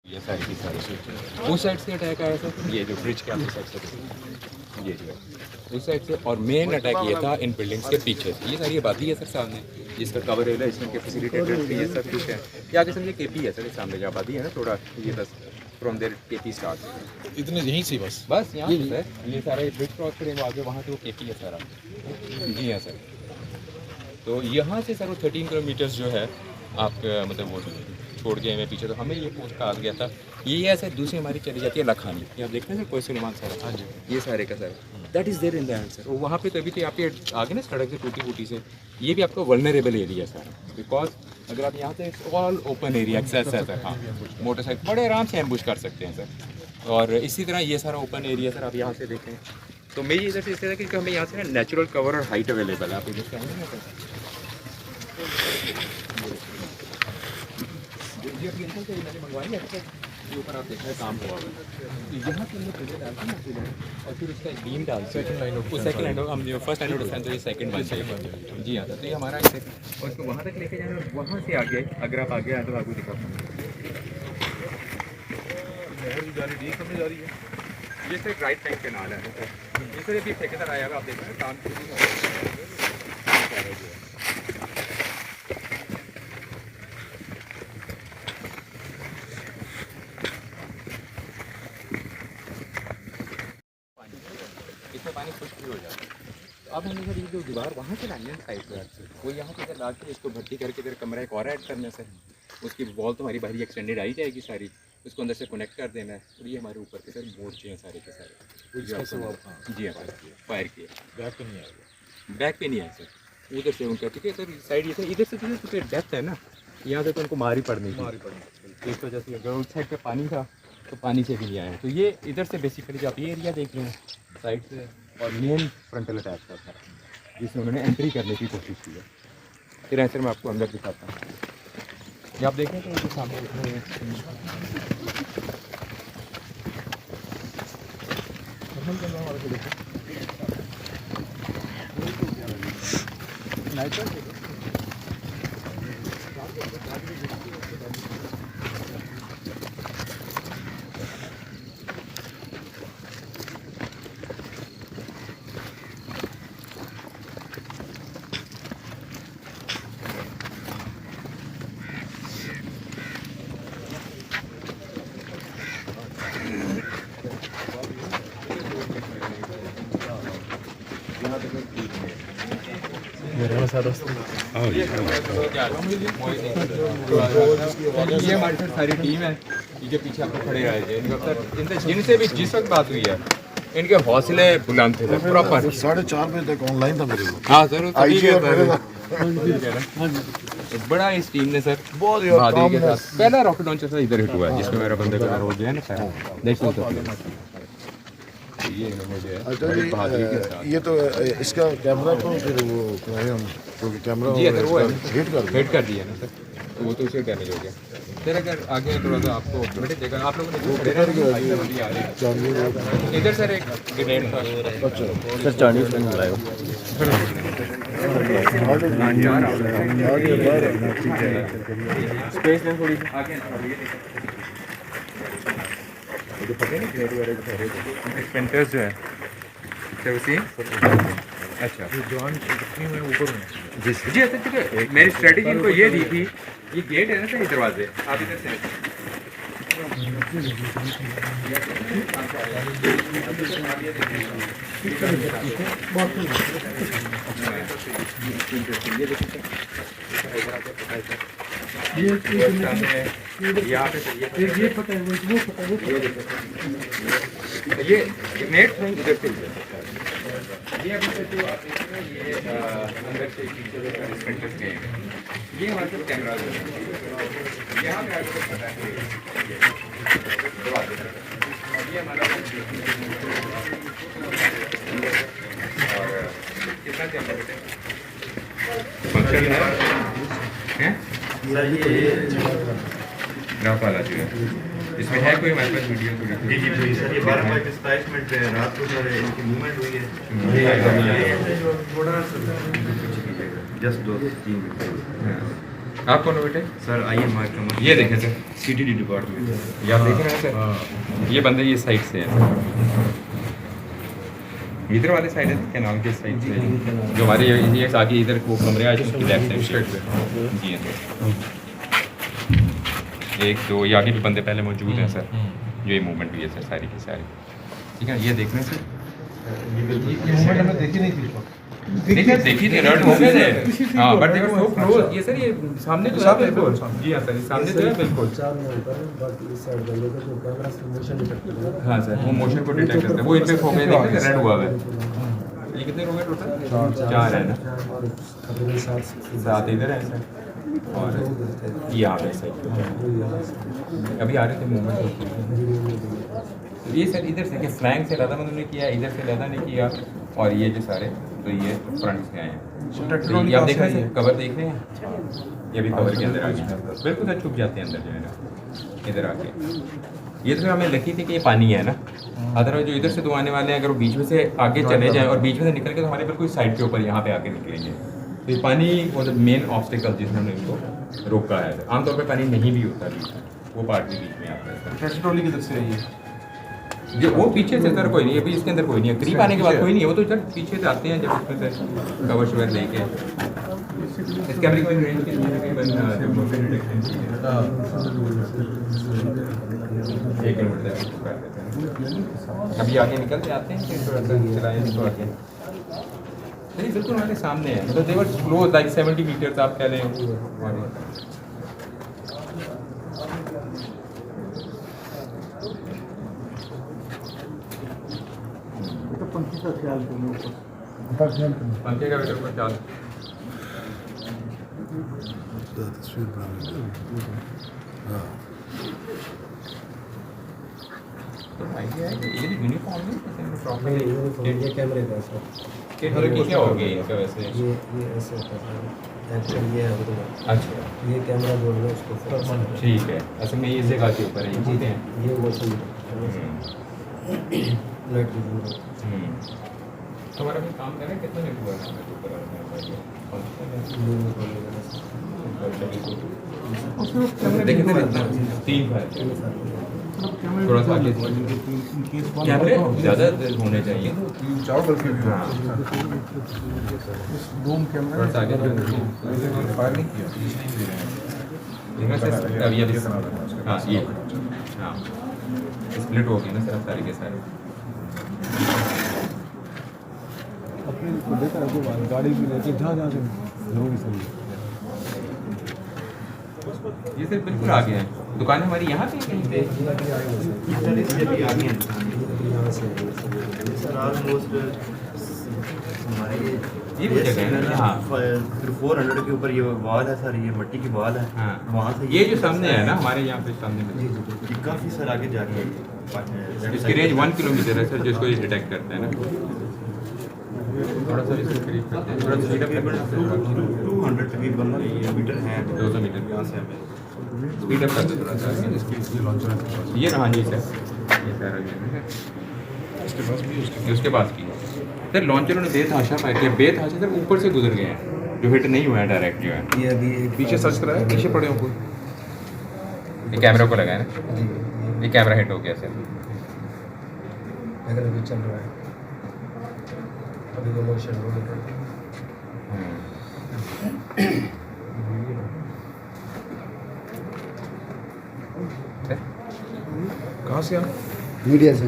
ये सारी की सारी उस साइड से अटैक आया सर, ये जो ब्रिज के आगे साइड से, ये जो है उस साइड से, और मेन अटैक ये था इन बिल्डिंग्स के पीछे से। ये सारी आबादी है सर सामने, जिसका कवर एरिया इसमें के फैसिलिटेटेड ये सब कुछ है। ये आगे समझिए केपी है सर, सामने जो आबादी है ना थोड़ा, ये बस फ्रॉम देयर केपी स्टार्ट, इतने यहीं से बस यहाँ से सर ये सारे ब्रिज क्रॉस करेंगे आगे, वहाँ से वो केपी है सारा। जी हाँ सर, तो यहाँ से सर वो 13 किलोमीटर्स जो है आपका मतलब वो छोड़ के हमें पीछे, तो हमें ये पोस्ट कहा गया था। ये ऐसे दूसरी हमारी चली जाती है लखानी, ये आप देखते हैं सर कोई सुलेमान सर, हाँ जी, ये सारे का sir that is there in the end sir. वहाँ पे तभी तो आपके आगे ना सड़क से टूटी फूटी से, ये भी आपका वल्नरेबल एरिया सर, बिकॉज अगर आप यहाँ से ऑल ओपन एरिया एक्सेस है सर, हाँ मोटरसाइकिल बड़े आराम से एम्बुश कर सकते हैं सर। और इसी तरह ये सारा ओपन एरिया सर, आप यहाँ से देखें तो मेरी इधर से इस तरह कि हमें यहाँ से ना नेचुरल कवर और हाइट अवेलेबल है। आप इधर से आएंगे ना सर, मैंने मंगवाई है ये ऊपर आप देख रहे हैं काम हुआ है, यहाँ से हम लोग पहले डालते हैं और फिर उसका एक बीम डालते हैं, सेकंड लाइन हम जो फर्स्ट लाइन ऑफ डिफेंस, ये सेकंड वन चाहिए। जी हाँ, तो ये हमारा और इसको वहाँ तक लेके जाना, वहाँ से आगे अगर आप आगे आए तो आपको दिखा जा रही है, ये सिर्फ राइट बैंक के नाल है। ये सर अभी ठेकेदार आया हुआ, आप देख रहे हैं काम शुरू हो पानी खुश्क भी हो जाता है। तो अब हमने सर ये जो दीवार वहाँ से लानी है साइड पर, वो यहाँ पे अगर ला के इसको भर्ती करके फिर कमरा एक और ऐड करना है सर, उसकी वॉल तो हमारी बाहरी एक्सटेंडेड आई जाएगी सारी, उसको अंदर से कनेक्ट कर देना है। और ये हमारे ऊपर के सर मोर्चे हैं सारे के सारे, जी हाँ फायर किए, बैक पे नहीं आएगा, बैक पे नहीं आए सर, उधर से उनका ठीक है सर साइड, ये सर इधर से क्योंकि डेप्थ है ना, यहाँ से तो उनको मार ही पड़नी थी, इस वजह से अगर उस साइड पर पानी था तो पानी से भी नहीं आया। तो ये इधर से बेसिकली जो आप ये एरिया देख रहे हैं साइड से, और मेन फ्रंटल अटैक का था जिसमें उन्होंने एंट्री करने की कोशिश की है। फिर ऐसे मैं आपको अंदर दिखाता हूँ, ये आप देखें तो उनके सामने ये हमारे सारी टीम है, ये पीछे आपको खड़े रहे थे, इनसे जिनसे भी जिस वक्त बात हुई है इनके हौसले बुलंद थे प्रॉपर। 4:30 बजे तक ऑनलाइन था मेरे को। हाँ सर, बड़ा इस टीम ने सर बहुत बहादुरी के साथ पहला रॉकेट लॉन्चर सर इधर हिट हुआ है, जिसमें मेरा बंदे का रोल जो है ना सारा देख सकते हो। ये ये तो इसका कैमरा तो फिर वो हम क्योंकि कैमरा हिट कर दिया ना सर, तो वो तो उसे डैमेज हो गया। फिर अगर आगे थोड़ा सा आपको ऑटोमेटिक देखा, आप लोगों ने इधर सर एक ग्रेनेड था सर, चाइनीज में बुलाया स्पेस में थोड़ी आगे जो पता नहीं ग्रेड वगैरह एक्सपेंटर्स जो है सर उसी अच्छा जॉन में ऊपर जी जी अच्छा ठीक है। मेरी स्ट्रेटेजी इनको ये दी थी, ये गेट है ना सर, ये दरवाजे आप इधर से ये नेट इधर से ये अभी से जो आप देख रहे हैं, ये अंदर से ये हमारे पास कैमरा यहाँ पे आपको पता है ये हमारा और कितना कैमरा फंक्शन है ग्राफ वाला जो है इसमें है कोई हमारे पास वीडियो जी जी जी सर, ये 12:27 रात को सर इनकी मूवमेंट हुई है जस्ट 2-3 मिनट। आप कौन हो बेटे? सर आइए हमारे ये देखें सर, सीटीडी डिपार्टमेंट। ये आप देख रहे हैं सर, ये बंदे ये साइड से हैं सर, इधर वाले साइड है क्या नाम के साइड से जो हमारे ये आगे इधर वो कमरे आए थे उसकी लेफ्ट साइड पे जी हैं सर। एक दो ये आगे भी बंदे पहले मौजूद हैं सर, जो ये मूवमेंट हुई है सर सारी की सारी, ठीक है। ये देख रहे हैं सर, मूवमेंट हमने देखी नहीं थी। देखी थी अलर्ट हो गए थे हाँ, but they were so close. ये सर ये सामने तो है बिल्कुल, जी हाँ सर सामने तो है बिल्कुल। हाँ सर वो मोशन को डिटेक्ट करते हैं, वो इन पे हो गए देखते रेड हुआ है। ये कितने लोग हैं टोटल? 4 है ना, 7 इधर है सर और यहाँ पे सर अभी आ रहे थे मूवमेंट। ये सर इधर से क्या फ्लैंक से ज़्यादा उन्होंने किया, इधर से ज़्यादा नहीं किया, और ये जो सारे तो ये फ्रंट से आए हैं। तो ये आप देख रहे हैं कवर देख रहे हैं, ये भी कवर के अंदर आ गया बिल्कुल सर, छुप जाते हैं अंदर जो है ना इधर आके। ये तो हमें लगी थी कि ये पानी है ना, अदरवाइज जो इधर से दो आने वाले हैं अगर वो बीच में से आगे चले जाएं और बीच में से निकल के तो हमारे बिल्कुल साइड के ऊपर यहाँ पे आके निकलेंगे। तो ये पानी वो मेन ऑब्स्टिकल जिसने हमने इनको रोका है। आमतौर पर पानी नहीं भी होता बीच में, वो पार्ट भी बीच में आता है। ट्रैक्टर ट्रॉली की तरफ से आई है ये वो पीछे से सर कोई नहीं है, अभी इसके अंदर कोई नहीं है, करीब आने के बाद कोई नहीं है, वो तो सर पीछे से आते हैं जब उसमें से कवर शवर लेके। इस कैमरे की रेंज कितनी है तकरीबन? 1 किलोमीटर तक कर देते हैं। अभी आगे निकलते आते हैं फिर थोड़ा सा चलाएं इसको आगे। नहीं बिल्कुल हमारे सामने है, मतलब दे वर क्लोज लाइक 70 मीटर्स आप कह लें। पंखे का ख्याल पंखे का बेटे ऊपर चाल तस्वीर तो आइडिया है कि ये यूनिफॉर्म है प्रॉपर ये कैमरे का सर, कि थोड़ा की क्या हो गया इनका वैसे? ये ऐसे होता है एक्चुअली, ये है उधर। अच्छा ये कैमरा जोड़ लो उसको फोकस। ठीक है, असल में ये इस जगह के ऊपर है, ये चीज़ें हैं। ये मोशन लाइट की तो हमारा भी काम करें कितना मिनट हुआ है हमें ऊपर देखिए सर इतना 3 है थोड़ा सा आगे कैमरे ज़्यादा होने चाहिए। चारों तरफ के हाँ डोम कैमरा थोड़ा सा आगे फायर नहीं किया। देखना सर अभी अभी हाँ ये हाँ स्प्लिट हो गई ना सर सारे के सारे। अपने देखा है जो गाड़ी भी लेके जहाँ जहाँ से जरूरी सर ये सर बिल्कुल आगे है, दुकान हमारी यहाँ पे कहीं पे सर इससे भी आगे हैं यहाँ से सर ऑलमोस्ट हमारे ये भी जगह है ना। हाँ 400 के ऊपर ये वॉल है सर, ये मट्टी की वॉल है। हाँ वहाँ से ये जो सामने है ना हमारे यहाँ पे सामने में ये काफ़ी सर आगे जा रही है। इसकी रेंज 1 किलोमीटर है सर, जिसको ये डिटेक्ट करते हैं ना। थोड़ा सा इसको करीब करते हैं, थोड़ा स्पीड अप करते हैं। 200 तकरीबन ये मीटर है 200 मीटर यहाँ से हमें स्पीड अप करते थोड़ा सा। ये रहा जी सर, ये सारा जो है उसके पास की सर लॉन्चर उन्होंने बेतहाशा फायर किया, बेतहाशा सर ऊपर से गुजर गए हैं, जो हिट नहीं हुआ है डायरेक्ट जो है। ये अभी पीछे सर्च कराया, पीछे पड़े हो कोई ये कैमरे को लगाया ना, ये कैमरा हिट हो गया सर। अगर अभी चल रहा है, अभी वो मोशन हो रहा है। कहाँ से आप? मीडिया से